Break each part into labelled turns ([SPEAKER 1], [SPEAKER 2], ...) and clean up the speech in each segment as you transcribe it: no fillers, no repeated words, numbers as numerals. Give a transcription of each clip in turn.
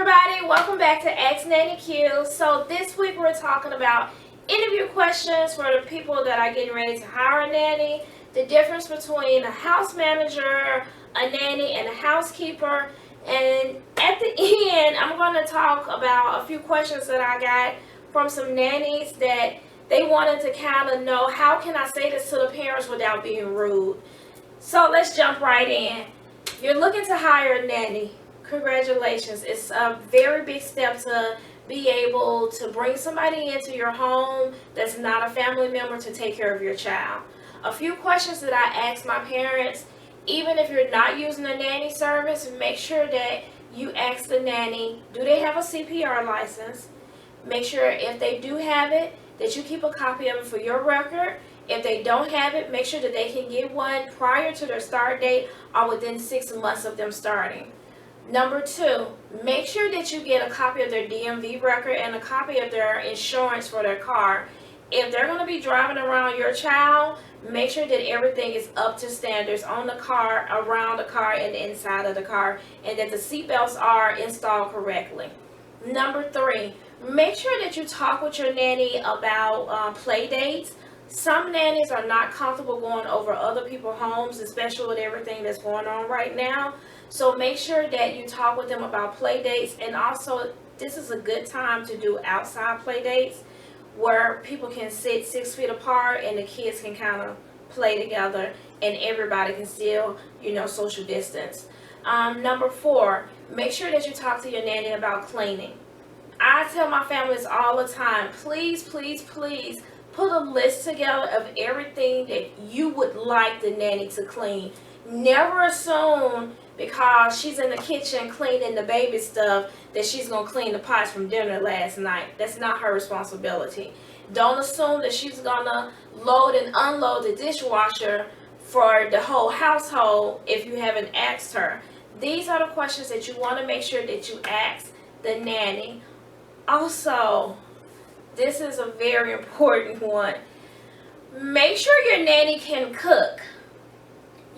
[SPEAKER 1] everybody, welcome back to Ask Nanny Q. So this week we're talking about interview questions for the people that are getting ready to hire a nanny, the difference between a house manager, a nanny, and a housekeeper. And at the end, I'm going to talk about a few questions that I got from some nannies that they wanted to kind of know, how can I say this to the parents without being rude? So let's jump right in. You're looking to hire a nanny. Congratulations. It's a very big step to be able to bring somebody into your home that's not a family member to take care of your child. A few questions that I ask my parents: even if you're not using a nanny service, make sure that you ask the nanny, do they have a CPR license? Make sure if they do have it, that you keep a copy of it for your record. If they don't have it, make sure that they can get one prior to their start date or within 6 months of them starting. Number 2, make sure that you get a copy of their DMV record and a copy of their insurance for their car. If they're going to be driving around your child, make sure that everything is up to standards on the car, around the car, and inside of the car, and that the seatbelts are installed correctly. Number 3, make sure that you talk with your nanny about play dates. Some nannies are not comfortable going over other people's homes, especially with everything that's going on right now. So make sure that you talk with them about play dates. And also, this is a good time to do outside play dates where people can sit 6 feet apart and the kids can kind of play together and everybody can still, social distance. Number 4, make sure that you talk to your nanny about cleaning. I tell my families all the time, please, please, please, put a list together of everything that you would like the nanny to clean. Never assume because she's in the kitchen cleaning the baby stuff that she's going to clean the pots from dinner last night. That's not her responsibility. Don't assume that she's going to load and unload the dishwasher for the whole household if you haven't asked her. These are the questions that you want to make sure that you ask the nanny. Also, this is a very important one. Make sure your nanny can cook.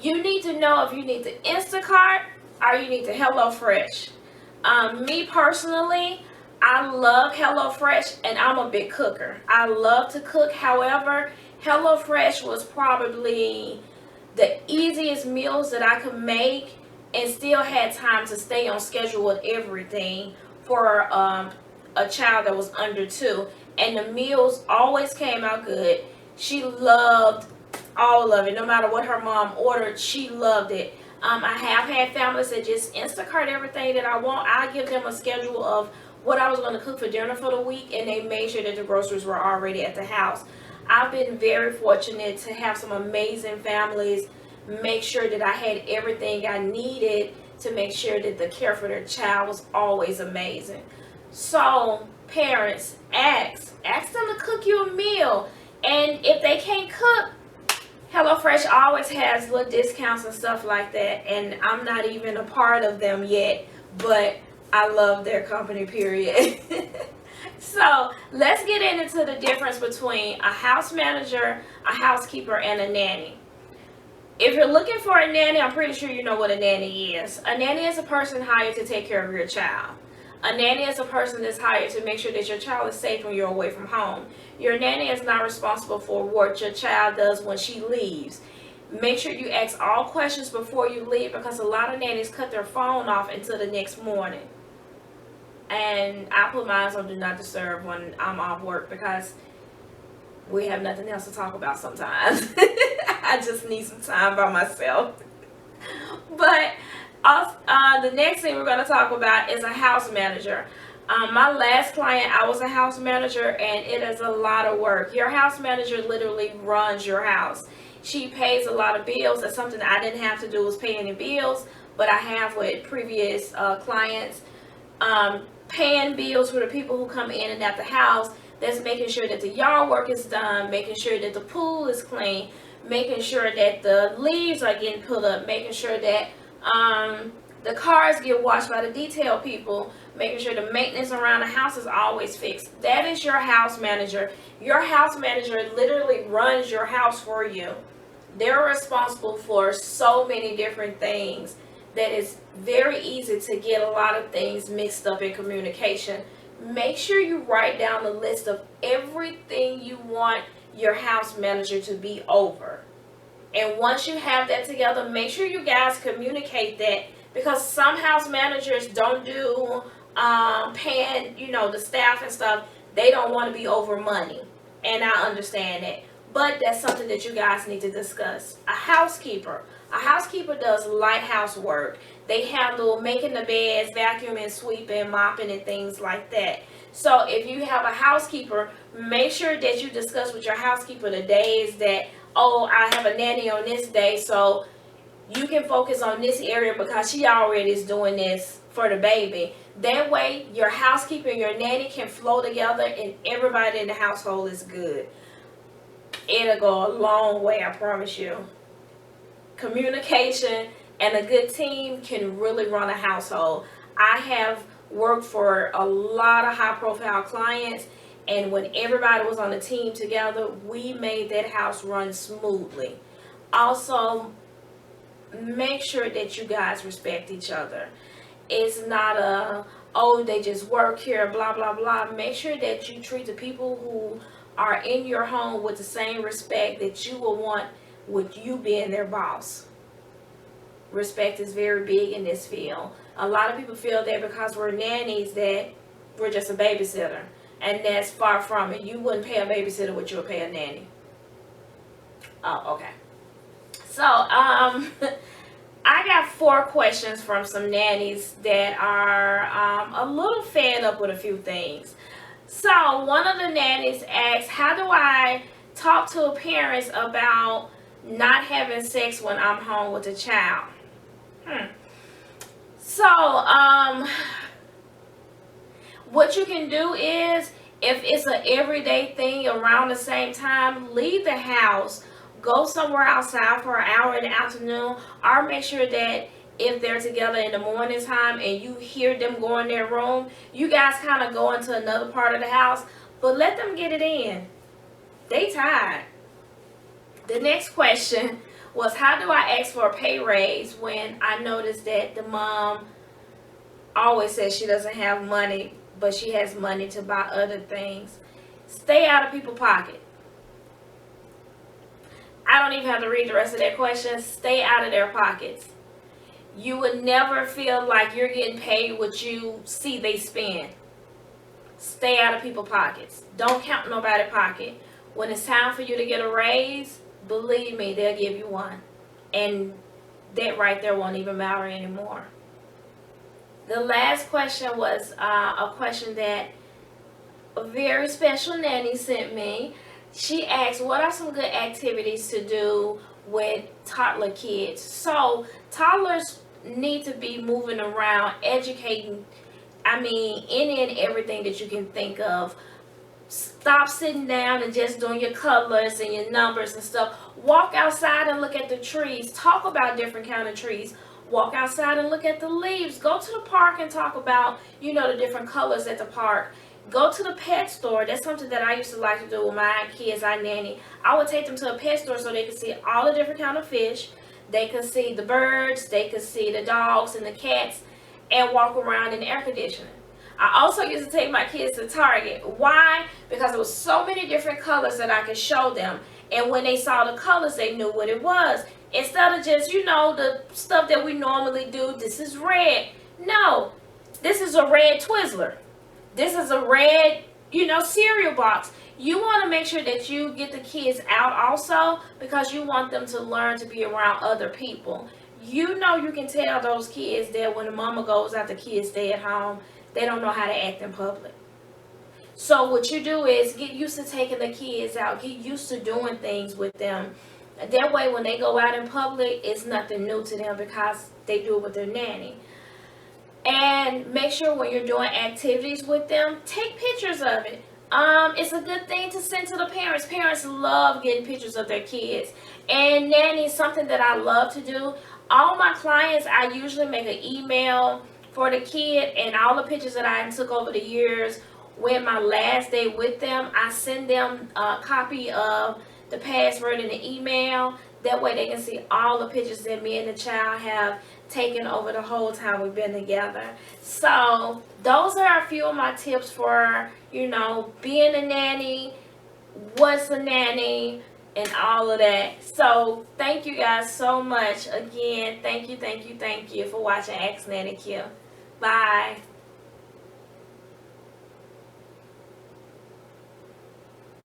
[SPEAKER 1] You need to know if you need to Instacart or you need to HelloFresh. Me personally, I love HelloFresh and I'm a big cooker. I love to cook. However, HelloFresh was probably the easiest meals that I could make and still had time to stay on schedule with everything for a child that was under 2. And the meals always came out good. She loved all of it. No matter what her mom ordered, she loved it. I have had families that just Instacart everything that I want. I give them a schedule of what I was going to cook for dinner for the week, and they made sure that the groceries were already at the house. I've been very fortunate to have some amazing families make sure that I had everything I needed to make sure that the care for their child was always amazing. So, parents, ask them to cook you a meal. And if they can't cook, HelloFresh always has little discounts and stuff like that. And I'm not even a part of them yet, but I love their company, period. So let's get into the difference between a house manager, a housekeeper, and a nanny. If you're looking for a nanny, I'm pretty sure you know what a nanny is. A nanny is a person hired to take care of your child. A nanny is a person that's hired to make sure that your child is safe when you're away from home. Your nanny is not responsible for what your child does when she leaves. Make sure you ask all questions before you leave, because a lot of nannies cut their phone off until the next morning. And I put mine on Do Not Disturb when I'm off work because we have nothing else to talk about sometimes. I just need some time by myself. But the next thing we're going to talk about is a house manager. My last client, I was a house manager, and it is a lot of work. Your house manager literally runs your house. She pays a lot of bills. That's something I didn't have to do, was pay any bills, but I have with previous clients. Paying bills for the people who come in and out the house. That's making sure that the yard work is done, making sure that the pool is clean, making sure that the leaves are getting put up, making sure that the cars get washed by the detail people, making sure the maintenance around the house is always fixed. That is your house manager. Your house manager literally runs your house for you. They're responsible for so many different things that it's very easy to get a lot of things mixed up in communication. Make sure you write down a list of everything you want your house manager to be over. And once you have that together, make sure you guys communicate that, because some house managers don't do paying, the staff and stuff. They don't want to be over money. And I understand that. But that's something that you guys need to discuss. A housekeeper does light housework. They handle making the beds, vacuuming, sweeping, mopping, and things like that. So if you have a housekeeper, make sure that you discuss with your housekeeper the days that, oh, I have a nanny on this day, so you can focus on this area because she already is doing this for the baby. That way, your housekeeper and your nanny can flow together and everybody in the household is good. It'll go a long way, I promise you. Communication and a good team can really run a household. I have worked for a lot of high-profile clients, and when everybody was on the team together, we made that house run smoothly. Also, make sure that you guys respect each other. It's not oh, they just work here, blah, blah, blah. Make sure that you treat the people who are in your home with the same respect that you will want with you being their boss. Respect is very big in this field. A lot of people feel that because we're nannies that we're just a babysitter. And that's far from it. You wouldn't pay a babysitter what you would pay a nanny. Oh, okay. So, I got 4 questions from some nannies that are a little fed up with a few things. So, one of the nannies asked, how do I talk to parents about not having sex when I'm home with a child? So, what you can do is, if it's an everyday thing around the same time, leave the house, go somewhere outside for an hour in the afternoon, or make sure that if they're together in the morning time and you hear them go in their room, you guys kind of go into another part of the house, but let them get it in. They tired. The next question was, how do I ask for a pay raise when I notice that the mom always says she doesn't have money, but she has money to buy other things? Stay out of people's pocket. I don't even have to read the rest of that question. Stay out of their pockets. You would never feel like you're getting paid what you see they spend. Stay out of people's pockets. Don't count nobody's pocket. When it's time for you to get a raise, believe me, they'll give you one. And that right there won't even matter anymore. The last question was a question that a very special nanny sent me. She asked, what are some good activities to do with toddler kids? So, toddlers need to be moving around, educating, any and everything that you can think of. Stop sitting down and just doing your colors and your numbers and stuff. Walk outside and look at the trees. Talk about different kind of trees. Walk outside and look at the leaves. Go to the park and talk about, the different colors at the park. Go to the pet store. That's something that I used to like to do with my kids. I nanny. I would take them to a pet store so they could see all the different kind of fish. They could see the birds. They could see the dogs and the cats, and walk around in the air conditioning. I also used to take my kids to Target. Why? Because there was so many different colors that I could show them. And when they saw the colors, they knew what it was. Instead of just, the stuff that we normally do, this is red. No, this is a red Twizzler. This is a red, cereal box. You want to make sure that you get the kids out also, because you want them to learn to be around other people. You can tell those kids that when the mama goes out, the kids stay at home. They don't know how to act in public. So what you do is get used to taking the kids out. Get used to doing things with them. That way when they go out in public, it's nothing new to them because they do it with their nanny. And make sure when you're doing activities with them, take pictures of it. It's a good thing to send to the parents. Parents love getting pictures of their kids. And nanny is something that I love to do. All my clients, I usually make an email for the kid, and all the pictures that I took over the years when my last day with them, I send them a copy of the password in the email. That way they can see all the pictures that me and the child have taken over the whole time we've been together. So those are a few of my tips for, being a nanny, what's a nanny, and all of that. So thank you guys so much. Again, thank you for watching Ask Nanny Q. Bye.